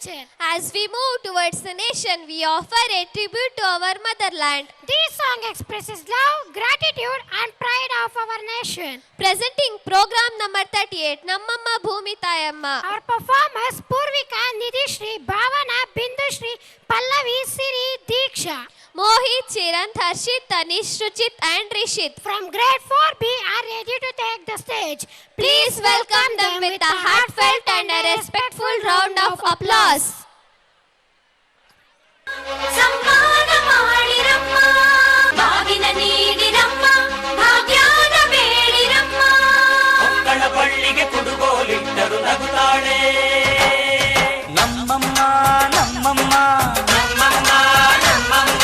culture. As we move towards the nation, we offer a tribute to our motherland. This song expresses love, gratitude and pride of our nation. Presenting program number 38, Nammamma Bhumi Tayamma. Our performers Purvika, Nidhishri, Bhavana, Bindushri, Pallavi, Siri, Diksha. Mohit, Chirant, Harshit, Tanish, Ruchit and Rishit. From grade 4B are ready to take the stage. Please welcome them with a heartfelt and a respectful round of applause. ಸಮ್ಮಾನ ಮಾಡಿರಮ್ಮ ಬಾಗಿನ ನೀಡಿರಮ್ಮ ಭಾಗ್ಯಾನ ಬೇಡಿರಮ್ಮ ಮಕ್ಕಳ ಬಳ್ಳಿಗೆ ಕುಡುಗೋಲಿಟ್ಟರು ನಗುತ್ತಾಳೆ ನಮ್ಮಮ್ಮ ನಮ್ಮಮ್ಮ ನಮ್ಮಮ್ಮ ನಮ್ಮಮ್ಮ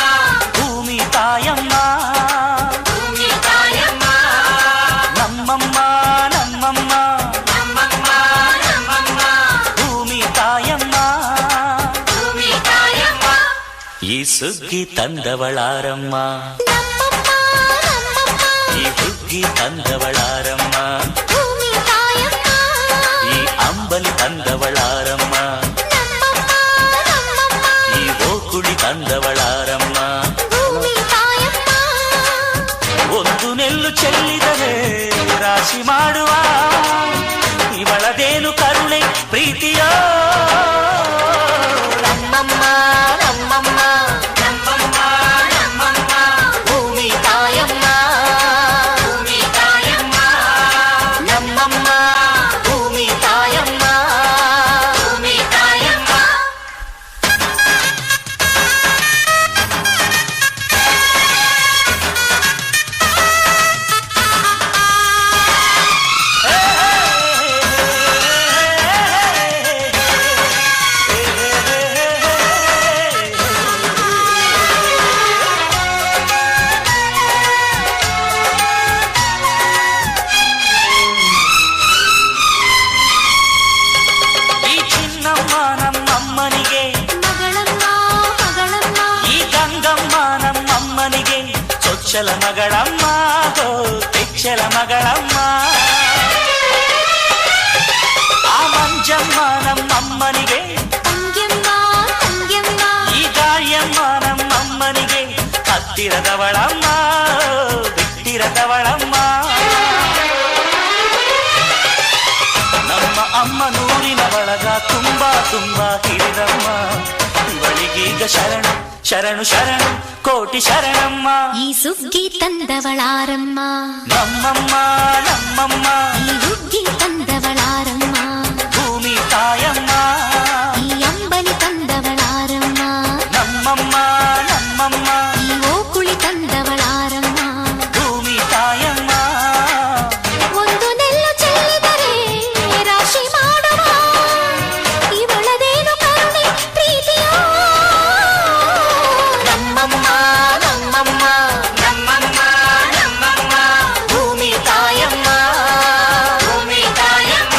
ಭೂಮಿ ತಾಯಮ್ಮ ಭೂಮಿ ತಾಯಮ್ಮ ನಮ್ಮಮ್ಮ ನಮ್ಮಮ್ಮ ನಮ್ಮಮ್ಮ ನಮ್ಮಮ್ಮ ಭೂಮಿ ತಾಯಮ್ಮ ಭೂಮಿ ತಾಯಮ್ಮ ಈ ಸುಗ್ಗಿ ತಂದವಳಾರಮ್ಮ ನಮ್ಮಮ್ಮ ನಮ್ಮಮ್ಮ ಈ ಹುಗ್ಗಿ ತಂದವಳಾರಮ್ಮ ಭೂಮಿ ತಾಯಮ್ಮ ಈ ಅಂಬಲಿ ತಂದವಳಾರಮ್ಮ ನಮ್ಮಮ್ಮ ನಮ್ಮಮ್ಮ ಈ ಓಕುಳಿ ತಂದವಳಾರಮ್ಮ ಭೂಮಿ ತಾಯಮ್ಮ ಒಂದು ನೆಲ್ಲು ಚೆಲ್ಲಿದರೆ ರಾಶಿ ಮಾಡುವ ಇವಳದೇನು ಕರುಣೆ ಪ್ರೀತಿಯ ನಮ್ಮಮ್ಮ ನಮ್ಮಮ್ಮ ನಮ್ಮಮ್ಮ ನಮ್ಮಮ್ಮ ಭೂಮಿ ತಾಯಮ್ಮ ಭೂಮಿ ತಾಯಮ್ಮ ನಮ್ಮಮ್ಮ ಭೂಮಿ ತಾಯಮ್ಮ ಭೂಮಿ ತಾಯಮ್ಮ ಈ ಚಿನ್ನಮ್ಮ ನಮ್ಮಮ್ಮನಿಗೆ ಮಗಳಮ್ಮ ಮಗಳಮ್ಮ ಈ ಗಂಗಮ್ಮ ನಮ್ಮಮ್ಮನಿಗೆ ಚೊಚ್ಚಲ ಮಗಳಮ್ಮ ಹೋ ತೆಚ್ಚಲ ಮಗಳಮ್ಮ ಆ ಮಂಜಮ್ಮ ನಮ್ಮಮ್ಮನಿಗೆ ತಂಗ್ಯಮ್ಮ ತಂಗ್ಯಮ್ಮ ಈ ಗಾಳಿಯಮ್ಮ ನಮ್ಮಮ್ಮನಿಗೆ ಹತ್ತಿರದವಳಮ್ಮ ಬಿಟ್ಟಿರದವಳಮ್ಮ ನಮ್ಮ ಅಮ್ಮ ನೂರಿನ ಬಳಗ ತುಂಬಾ ತುಂಬಾ ಹಿರಿದಮ್ಮ ಇವಳಿಗೀಗ ಶರಣು ಶರಣು ಶರಣು ಕೋಟಿ ಶರಣಮ್ಮ ಈ ಸುಗ್ಗಿ ತಂದವಳಾರಮ್ಮ ನಮ್ಮಮ್ಮ ನಮ್ಮಮ್ಮ ಈ ಹುಗ್ಗಿ ತಂದವಳಾರಮ್ಮ ಭೂಮಿ ತಾಯಮ್ಮ ಈ ಅಂಬಲಿ ತಂದವಳಾರಮ್ಮ ನಮ್ಮಮ್ಮ ನಮ್ಮಮ್ಮ ಈ ಓಕುಳಿ ತಂದವಳಾರಮ್ಮ ಭೂಮಿ ತಾಯಮ್ಮ ಒಂದು ನೆಲ್ಲು ಚೆಲ್ಲಿದರೆ ರಾಶಿ ಮಾಡುವ ಇವಳದೇನು ಕರುಣೆ ಪ್ರೀತಿಯೋ ನಮ್ಮಮ್ಮ ನಮ್ಮಮ್ಮ ನಮ್ಮಮ್ಮ ನಮ್ಮಮ್ಮ ಭೂಮಿ ತಾಯಮ್ಮ ಭೂಮಿ ತಾಯಮ್ಮ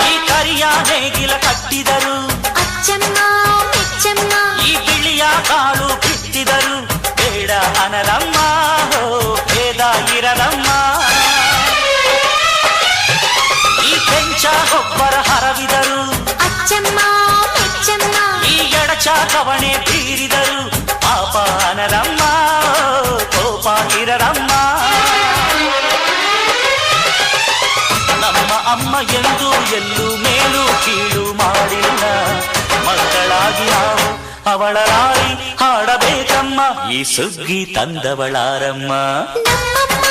ಈ ಕರಿಯ ನೇಗಿಲ ಕಟ್ಟಿದರು ಅಚ್ಚಮ್ಮ ಮೆಚ್ಚಮ್ಮ ಈ ಬಿಳಿಯ ಕಾಳು ಬಿತ್ತಿದರು ಬೇಡ ಅನಲಮ್ಮ ಹೋ ಭೇದ ಇರಲಮ್ಮ ಈ ಕೆಂಚ ಗೊಬ್ಬರ ಹರವಿದರು ಅಚ್ಚಮ್ಮ ಮೆಚ್ಚಮ್ಮ ಈ ಎಡಚ ಕವಣೆ ಬೀರಿದರು ಪಾಪ ಅನಲಮ್ಮ ಕೋಪ ಇರಲಮ್ಮ ನಮ್ಮ ಅಮ್ಮ ಎಂದು ಎಲ್ಲೂ ಮೇಲು ಕೀಳು ಮಾಡಿಲ್ಲ ಮಕ್ಕಳಾಗಿ ನಾವು ಅವಳ ರಾಣಿ ಹಾಡಬೇಕಮ್ಮ ಈ ಸುಗ್ಗಿ ತಂದವಳಾರಮ್ಮ ನಮ್ಮಮ್ಮ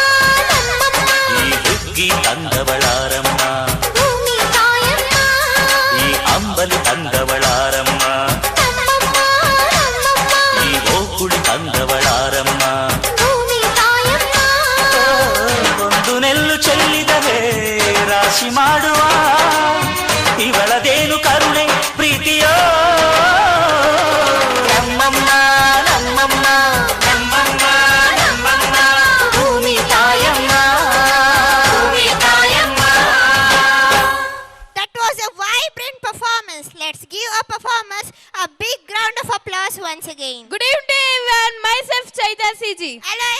ನಮ್ಮಮ್ಮ ಈ ಹುಗ್ಗಿ ತಂದವಳಾರಮ್ಮ ಭೂಮಿ ತಾಯಮ್ಮ ಈ ಅಂಬಲಿ ತಂದವಳಾರಮ್ಮ ನಮ್ಮಮ್ಮ ನಮ್ಮಮ್ಮ ಈ ಓಕುಳಿ ತಂದವಳಾರಮ್ಮ ಭೂಮಿ ತಾಯಮ್ಮ ಒಂದು ನೆಲ್ಲು ಚೆಲ್ಲಿದರೆ ರಾಶಿ ಮಾಡುವ our performers. A big round of applause once again. Good evening, and myself Chaita CG. Hello